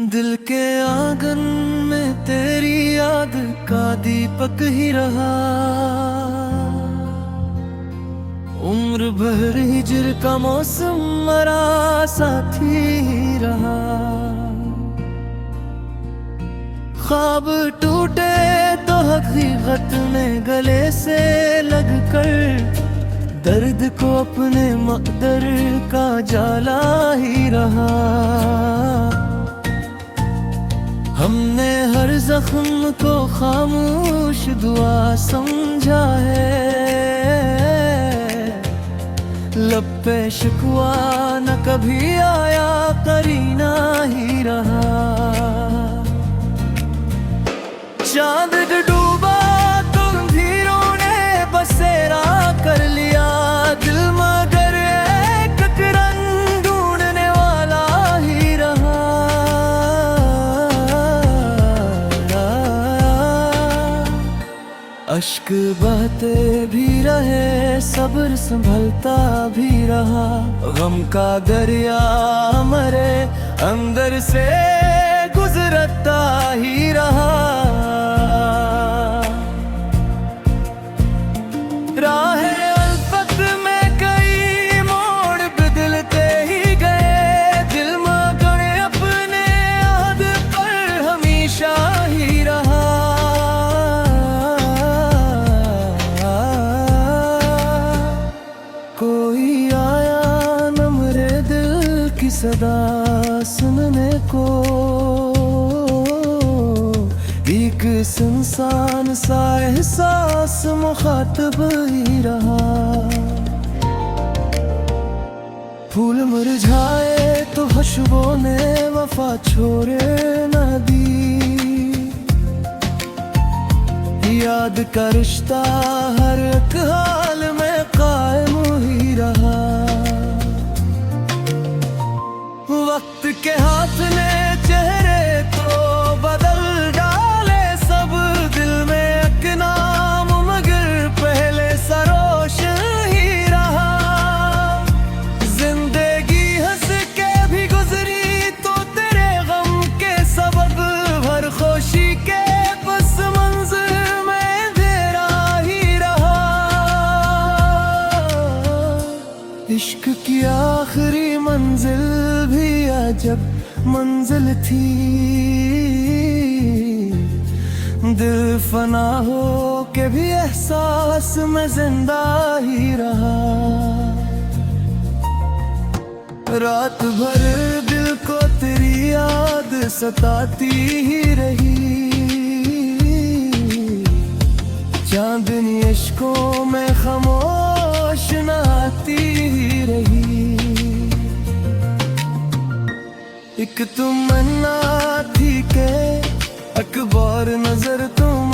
दिल के आंगन में तेरी याद का दीपक ही रहा। उम्र भर हिजर का मौसम मरा साथी ही रहा। ख्वाब टूटे तो हकीकत में गले से लगकर दर्द को अपने मकदर का जाला ही रहा। हमने हर जख्म को खामोश दुआ समझा है। लब पे शिकवा न कभी आया, करीना ही रहा। चांद डूबा तो अंधेरों ने बसेरा कर लिया। दिल मगर एक रंग ढूंढने वाला ही रहा। अश्क बहते भी रहे, सब्र संभलता भी रहा। गम का दरिया मरे अंदर से गुजरता ही रहा। राहे अल्फत में कई मोड़ बदलते ही गए। दिल मगर अपने याद पर हमेशा ही रहा। कोई आया न मेरे दिल की सदा सुनने को। एक सुनसान सा एहसास मुखातब ही रहा। फूल मुरझाए तो खुशबू ने वफा छोड़े न दी। याद का रिश्ता हर एक हाल में कायम ही रहा। वक्त के हाथ ने चेहरे तो बदल डाले सब। दिल में एक नाम मगर पहले सरोश ही रहा। जिंदगी हंस के भी गुजरी तो तेरे गम के सबब भर खुशी के बस मंजिल में अंधेरा ही रहा। इश्क की आखिरी मंजिल भी अजब मंजिल थी। दिल फना हो के भी एहसास में जिंदा ही रहा। रात भर दिल को तेरी याद सताती ही रही। चांदनी इश्कों में खामोश न आती ही रही। एक तमन्ना थी के अकबर नजर तुम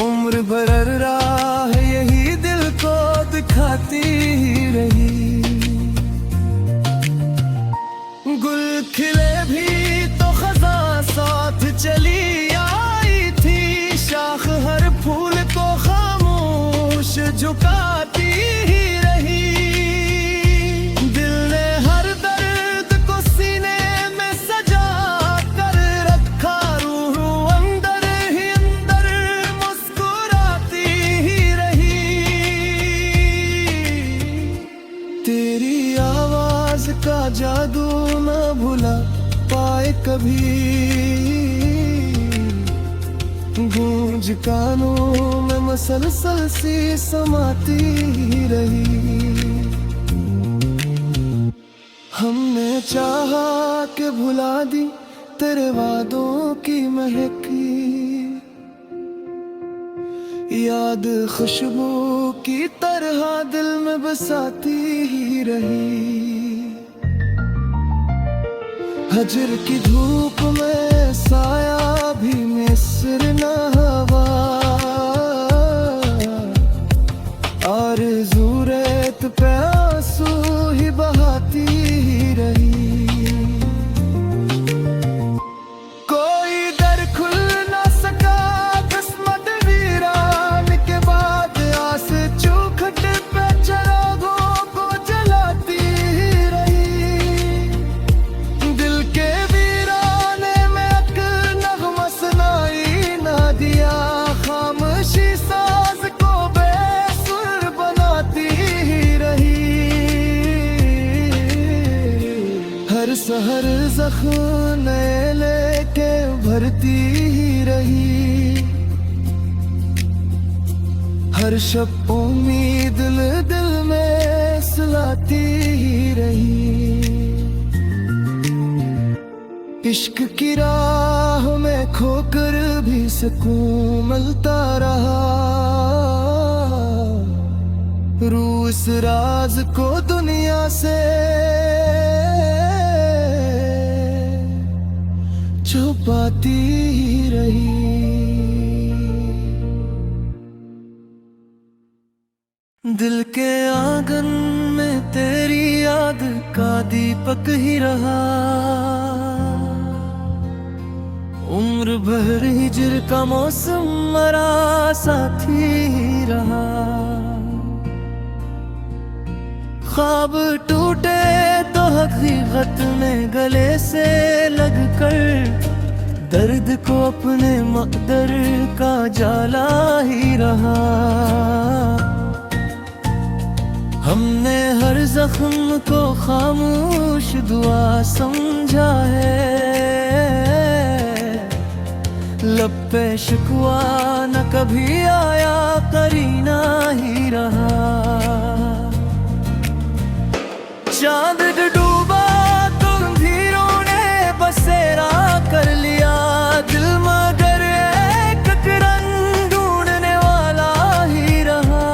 उम्र भर राह यही दिल को दिखाती ही रही। गुल खिले भी तो खजा साथ चली आई थी। शाख हर फूल को खामोश झुकाती ही रही। तेरी आवाज का जादू न भुला पाए कभी। गूंज कानों में मसलसल सी समाती ही रही। हमने चाहा कि भुला दी तेरे वादों की महकी। याद खुशबू की तरह दिल में बसाती ही रही। हजर की धूप में साया भी मिस्र न हवा। आरज़ू रेत पे आंसू ही बहाती ही रही। हर सहर जख्म नए लेके भरती ही रही, हर शब उम्मीद दिल में सुलाती ही रही। इश्क की राह में खोकर भी सुकून मिलता रहा, रूह इस राज को दुनिया से छुपाती ही रही। दिल के आंगन में तेरी याद का दीपक ही रहा, उम्र भर हिजर का मौसम मरा साथी ही रहा। ख्वाब टूटे तो हकीकत में गले से लगकर, दर्द को अपने मकदर का जाला ही रहा। हमने हर जख्म को खामोश दुआ समझा है, लब पे शिकवा न कभी आया करीना ही रहा। चांद डूबा तो अंधेरों ने बसेरा कर लिया, दिल मगर एक रंग ढूंढने वाला ही रहा।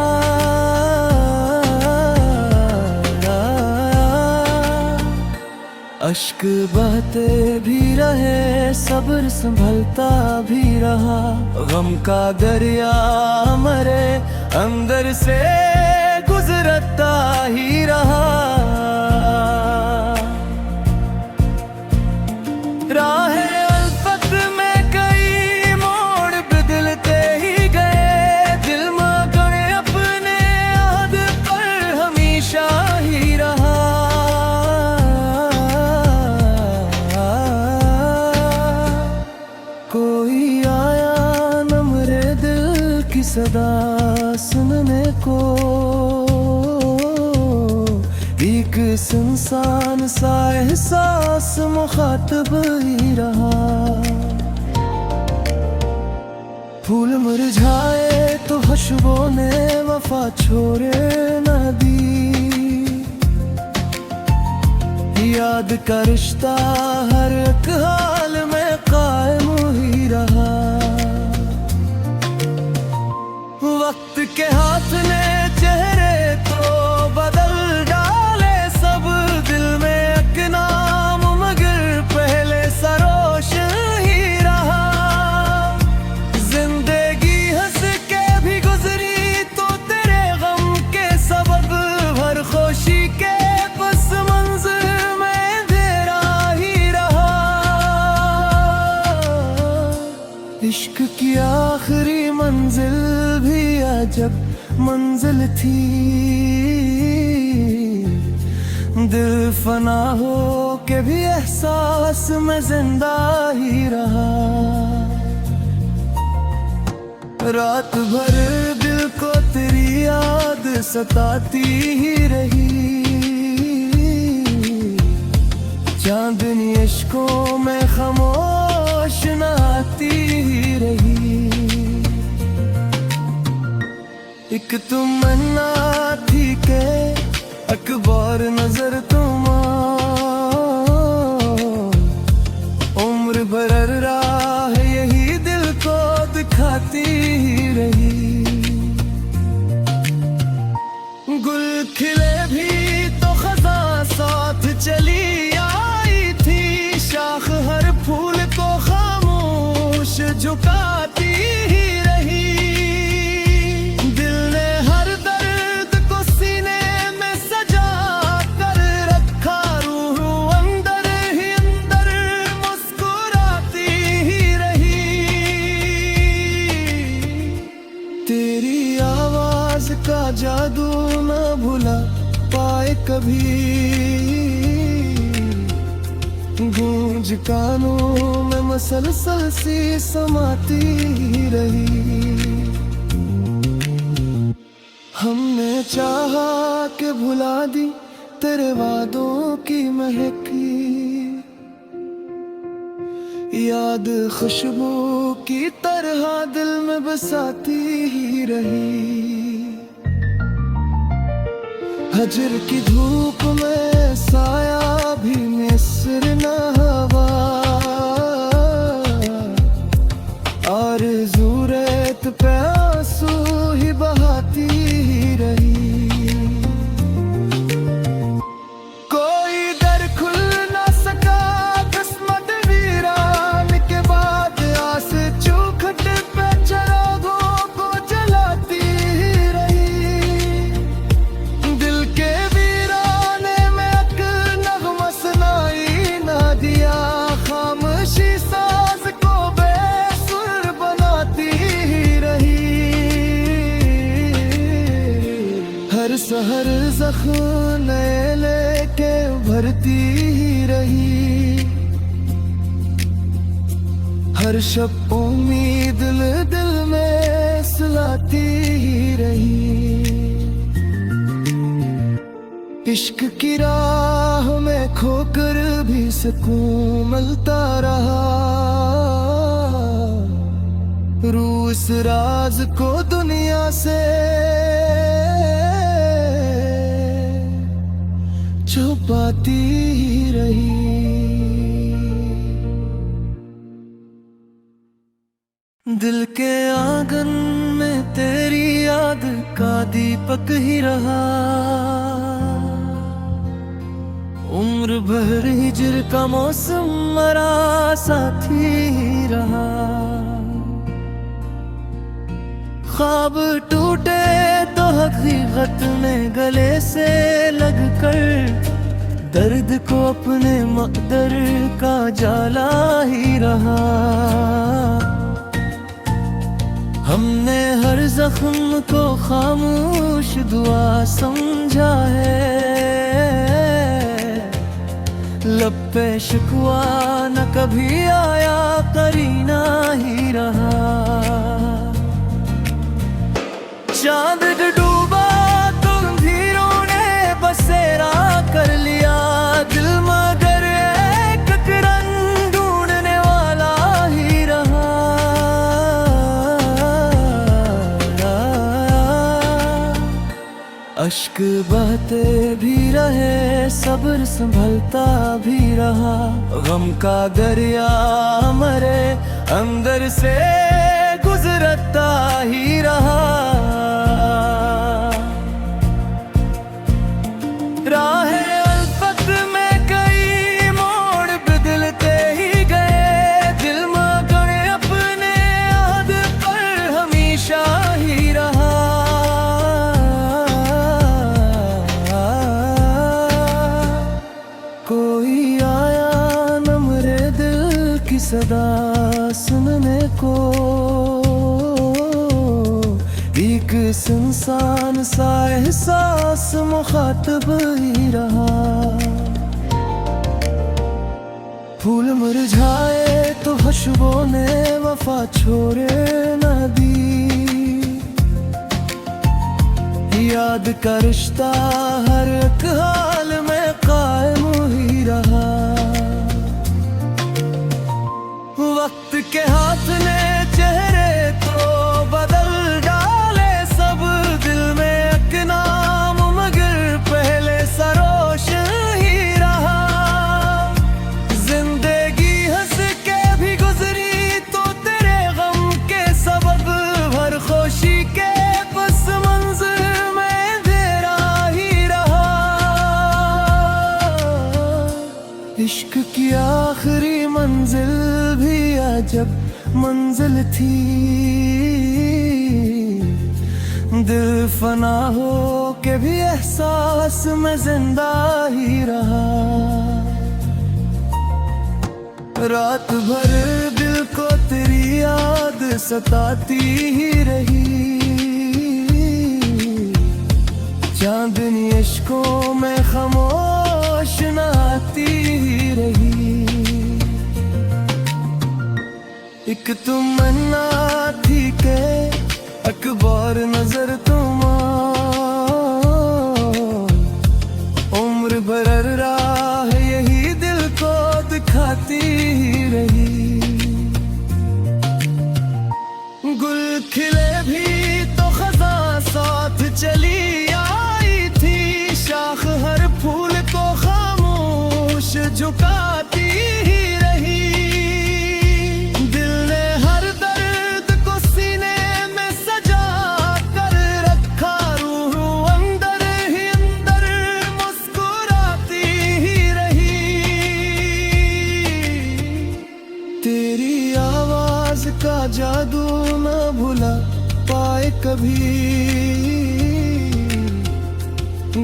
अश्क बहते भी रहे, सब्र संभलता भी रहा, गम का दरिया हमारे अंदर से गुजरता ही रहा। राहे अल्फत में कई मोड़ बदलते ही गए, दिल मगर अपने याद पर हमेशा ही रहा। कोई आया न मेरे दिल की सदा सुनने को, एक सुनसान सा एहसास मुखातब ही रहा। फूल मुरझाए तो खुशबू ने वफा छोड़े न दी, याद का रिश्ता हर एक हाल में कायम ही रहा। वक्त के हाथ ने चेहरे तो बदल डाले सब, दिल में एक नाम मगर पहले सरोश ही रहा। जिंदगी हंस के भी गुजरी तो तेरे गम के सबब, हर खुशी के पस मंज़िल में अंधेरा ही रहा। इश्क की आखिरी मंजिल भी अजब मंजिल थी, दिल फना हो के भी एहसास में जिंदा ही रहा। रात भर दिल को तेरी याद सताती ही रही, चांदनी इश्कों में खामोश न आती ही रही। एक तमन्ना थी के अकबर नजर तुम, उम्र भर राह यही दिल को दिखाती ही रही। गुल खिले भी तो खज़ा साथ चली आई थी, शाख हर फूल को खामोश झुकाती ही रही। दिल ने हर दर्द को सीने में सजा कर रखा, रूह अंदर ही अंदर मुस्कुराती ही रही। तेरी आवाज का जादू न भुला पाए कभी, गूंज कानों में मसलसल सी समाती ही रही। हमने चाहा कि भुला दी तेरे वादों की महकी, याद खुशबू की तरह दिल में बसाती ही रही। हजर की धूप में साया भी मिस्र न हवा, आरज़ू रेत पे आंसू ही बहाती ही रही। कोई दर खुल ना सका किस्मत वीरान के बाद, आस चौखट पे चिरागों को जलाती ही रही। दिल के वीराने में एक नग़मा सुनाई ना दिया, खामोशी साज को बेसुर बनाती ही रही। हर सहर ज़ख्म नए लेके भरती ही रही। हर शब उम्मीद दिल में सुलाती ही रही। इश्क की राह में खोकर भी सुकून मिलता रहा। रूह इस राज को दुनिया से छुपाती ही रही। दिल के आंगन में तेरी याद का दीपक ही रहा। उम्र भर हिजर का मौसम मरा साथी ही रहा। ख्वाब टूटे तो हकीकत में गले से लगकर, दर्द को अपने मकदर का जाला ही रहा। हमने हर जख्म को खामोश दुआ समझा है। लब पे शिकवा न कभी आया, करीना ही रहा। चांद डूबा तो अंधेरों ने बसेरा कर लिया। दिल मगर एक रंग ढूंढने वाला ही रहा। अश्क बहते भी रहे, सब्र संभलता भी रहा। गम का दरिया मरे अंदर से गुजरता ही रहा। राहे अल्फत में कई मोड़ बदलते ही गए। दिल मगन अपने याद पर हमेशा ही रहा। कोई आया न मेरे दिल की सदा सुनने को। एक सुनसान सा एहसास मुखातब ही रहा। फूल मुरझाए तो खुशबू ने वफा छोड़े न दी। याद का रिश्ता हर एक हाल में कायम ही रहा। वक्त के हाथ ने चेहरे तो बदल डाले सब। दिल में एक नाम मगर पहले सरोश ही रहा। जिंदगी हंस के भी गुजरी तो तेरे गम के सबब। हर खुशी के पस मंजिल में अंधेरा ही रहा। इश्क की आखिरी मंजिल भी अजब मंजिल थी। दिल फना हो के भी एहसास में जिंदा ही रहा। रात भर दिल को तेरी याद सताती ही रही। चांदनी इश्कों में खामोश नाती ही रही। एक तमन्ना थी के अकबर नजर तुम उम्र भर राह यही दिल को दिखाती रही। झुकाती ही रही। दिल ने हर दर्द को सीने में सजा कर रखा, रूह अंदर ही अंदर मुस्कुराती ही रही। तेरी आवाज का जादू न भुला पाए कभी,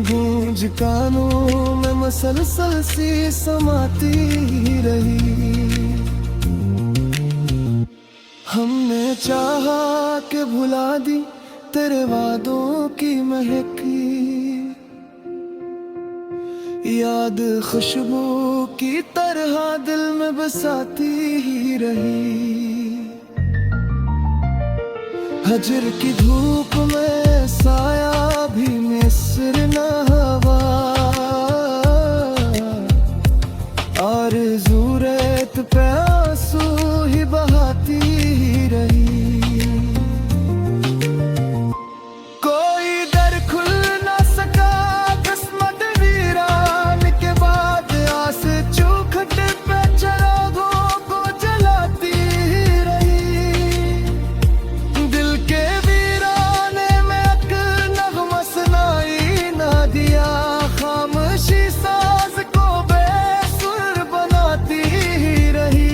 गूंज कानों में मसलसल सी समाती ही रही। हमने चाहा कि भुला दी तेरे वादों की महकी, याद खुशबू की तरह दिल में बसाती ही रही। हजर की धूप में साया भी मिस्र न हवा, आरज़ू रेत पे आंसू ही बहाती ही रही। कोई दर खुल ना सका किस्मत वीरान के बाद, आस चौखट पे चिरागों को जलाती ही रही। दिल के वीराने में एक नगमा सुनाई ना दिया, खामोशी साज को बेसुर बनाती ही रही।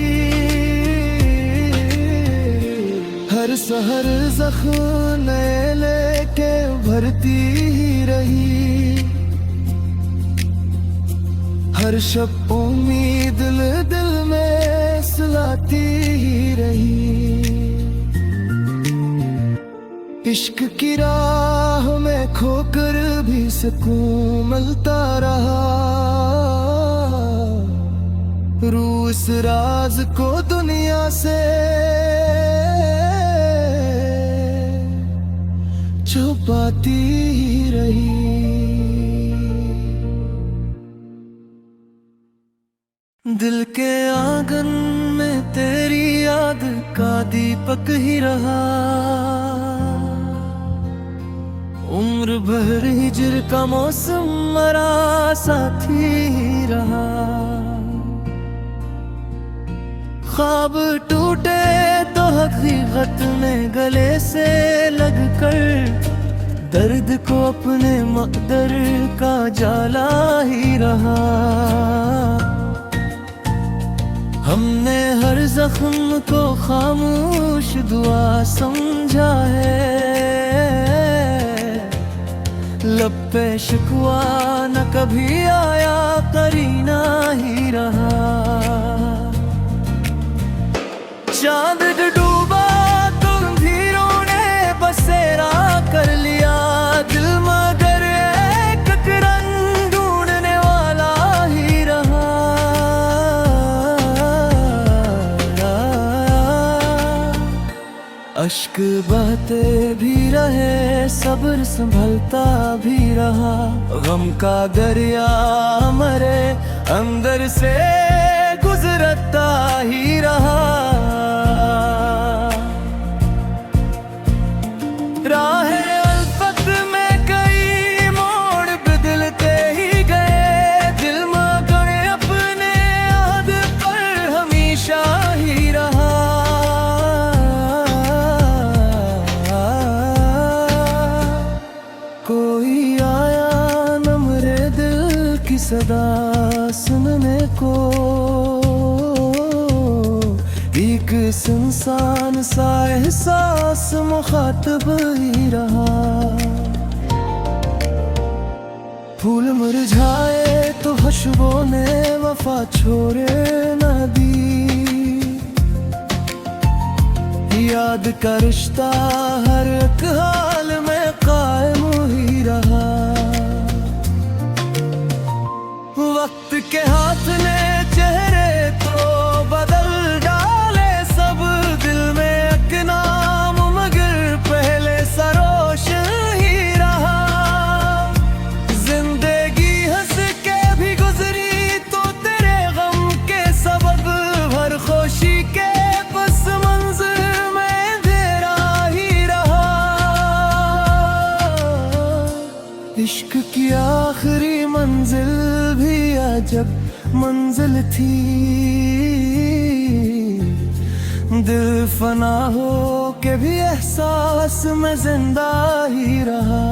हर सहर ज़ख्म नए लेके भरती ही रही। हर शब उम्मीद दिल में सुलाती ही रही। इश्क की राह में खोकर भी सुकून मिलता रहा, रूह इस राज को दुनिया से छुपाती ही रही। दिल के आंगन में तेरी याद का दीपक ही रहा, उम्र भर हिजर का मौसम मरा साथी ही रहा। ख्वाब टूटे तो हकीकत में गले से लगकर, दर्द को अपने मकदर का जाला ही रहा। हमने हर जख्म को खामोश दुआ समझा है, लब पे शिकवा न कभी आया करीना ही रहा। चांद डूबा तो अंधेरों ने बसेरा कर लिया, दिल मगर एक रंग ढूंढने वाला ही रहा। अश्क बहते भी रहे, सब्र संभलता भी रहा, गम का दरिया हमारे अंदर से गुजरता ही रहा। राहे अल्फत में कई मोड़ बदलते ही गए, दिल मगर अपने याद पर हमेशा ही रहा। कोई आया न मेरे दिल की सदा सुनने को, एक सुनसान सा एहसास मुखातब ही रहा। फूल मुरझाए तो खुशबू ने वफा छोड़े न दी, याद का रिश्ता हर एक हाल में कायम ही रहा। वक्त के हाथ ने चेहरे तो बदल डाले सब, दिल में एक नाम मगर पहले सरोश ही रहा। जिंदगी हंस के भी गुजरी तो तेरे गम के सबब, हर खुशी के पस मंज़िल में अंधेरा ही रहा। इश्क की आखिरी मंजिल भी अजब मंजिल थी। दिल फना हो के भी एहसास में जिंदा ही रहा।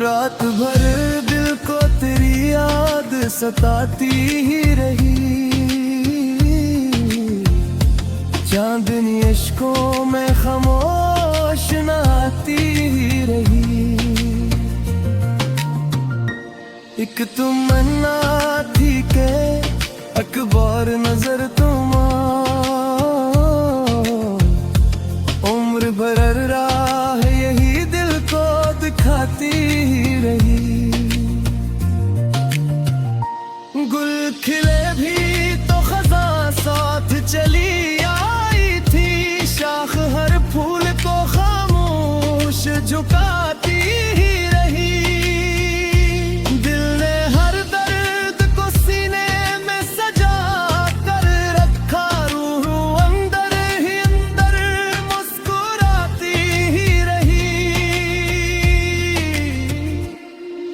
रात भर दिल को तेरी याद सताती ही रही। चांदनी इश्कों में खामोश नहाती ही रही। एक तमन्ना थी के अकबर नजर तुम उम्र भर राह यही दिल को दिखाती ही रही। गुल खिले भी तो खजा साथ चली आई थी। शाख हर फूल को खामोश झुकाती ही रही। दिल ने हर दर्द को सीने में सजा कर रखा। रूह अंदर ही अंदर मुस्कुराती ही रही।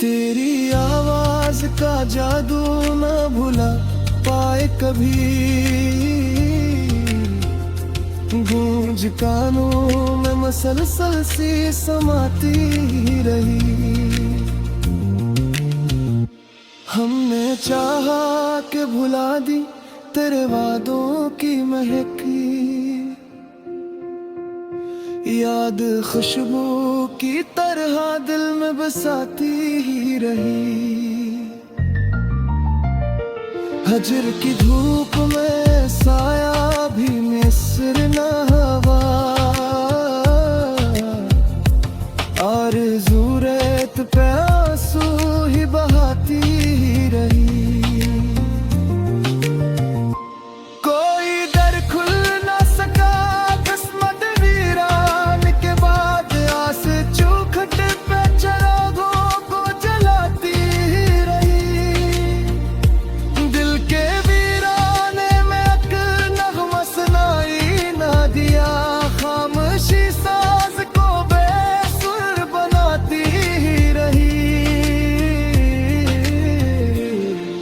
तेरी आवाज का जादू न भुला पाए कभी। गूंज कानों में मसलसल सी समाती ही रही। हमने चाहा कि भुला दी तेरे वादों की महकी। याद खुशबू की तरह दिल में बसाती ही रही। हजर की धूप में साया भी मिस्र न हवा। आरज़ू रेत पे आंसू ही बहाती ही रही। कोई दर खुल न सका किस्मत वीरान के बाद। आस चौखट पे चिरागों को जलाती ही रही। दिल के वीराने में एक नग़मा सुनाई ना दिया। खामोशी साज को बेसुर बनाती ही रही।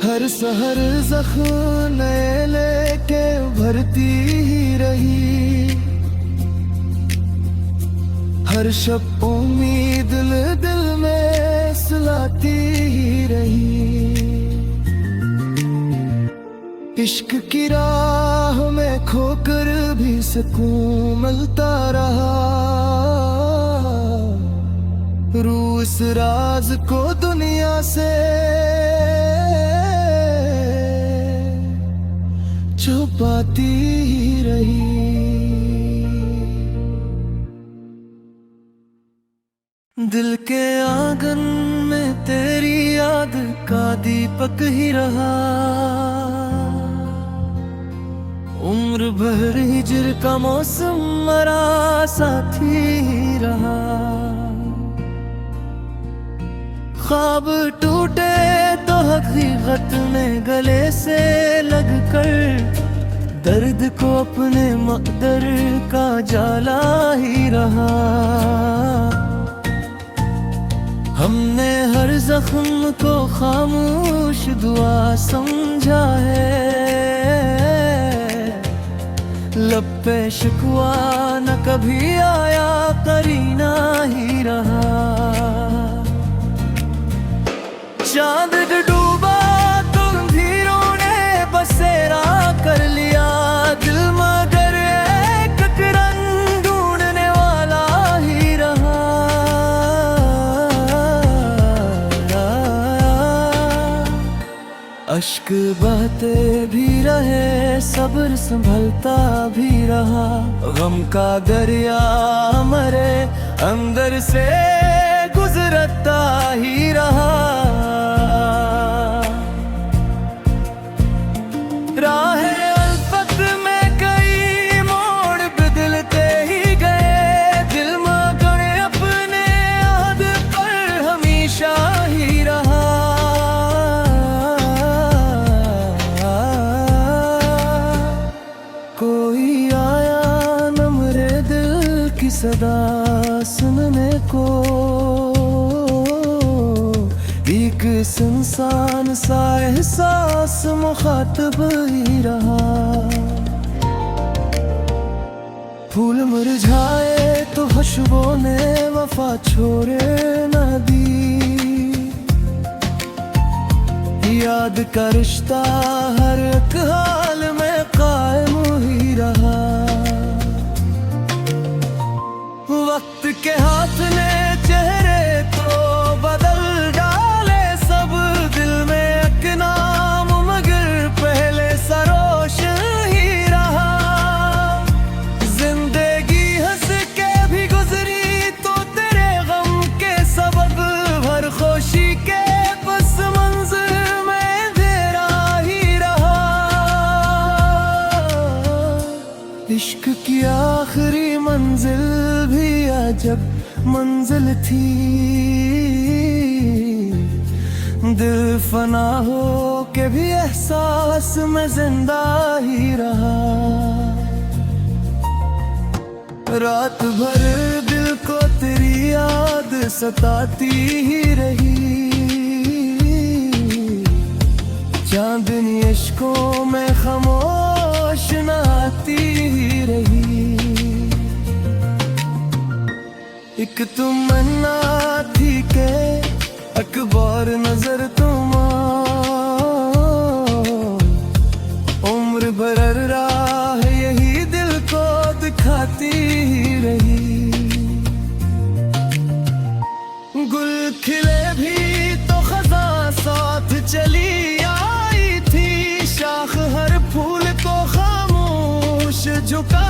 हर सहर ज़ख्म नए लेके भरती ही रही। हर शब उम्मीद दिल में सुलाती ही रही। इश्क की राह में खोकर भी सुकून मिलता रहा। रूह इस राज को दुनिया से छुपाती ही रही। दिल के आंगन में तेरी याद का दीपक ही रहा। उम्र भर हिजर का मौसम मरा साथी ही रहा। ख्वाब टूटे तो हकीकत में गले से लगकर दर्द को अपने मकदर का जाला ही रहा। हमने हर जख्म को खामोश दुआ समझा है। लब पे शिकवा न कभी आया करीना ही रहा। चांद डूबा तो अंधेरों ने बसेरा कर लिया। दिल मगर एक रंग ढूंढने वाला ही रहा। अश्क बहते भी रहे सब्र संभलता भी रहा। गम का दरिया मरे अंदर से गुजरता ही रहा। राह अल्फत में कई मोड़ बदलते ही गए। दिल मगन अपने याद पर हमेशा ही रहा। कोई आया न मेरे दिल की सदा सुनने को। एहसास मुखातब ही रहा। फूल मुरझाए तो खुशबू ने वफा छोड़े न दी। याद का रिश्ता हर एक हाल में कायम ही रहा। वक्त के हाथ ने चेहरे तो बदल डाले सब, दिल में एक नाम मगर पहले सरोश ही रहा। जिंदगी हंस के भी गुजरी तो तेरे गम के सबब, हर खुशी के पस मंज़िल में अंधेरा ही रहा। इश्क की आखिरी मंजिल भी अजब मंजिल थी। दिल फना हो के भी एहसास में जिंदा ही रहा। रात भर दिल को तेरी याद सताती ही रही। चांदनी इश्कों में खामोश नाती ही रही। एक तमन्ना थी के अकबर नजर तुम, उम्र भर राह यही दिल को दिखाती ही रही। गुल खिले भी तो खज़ां साथ चली आई थी। शाख हर फूल को खामोश झुका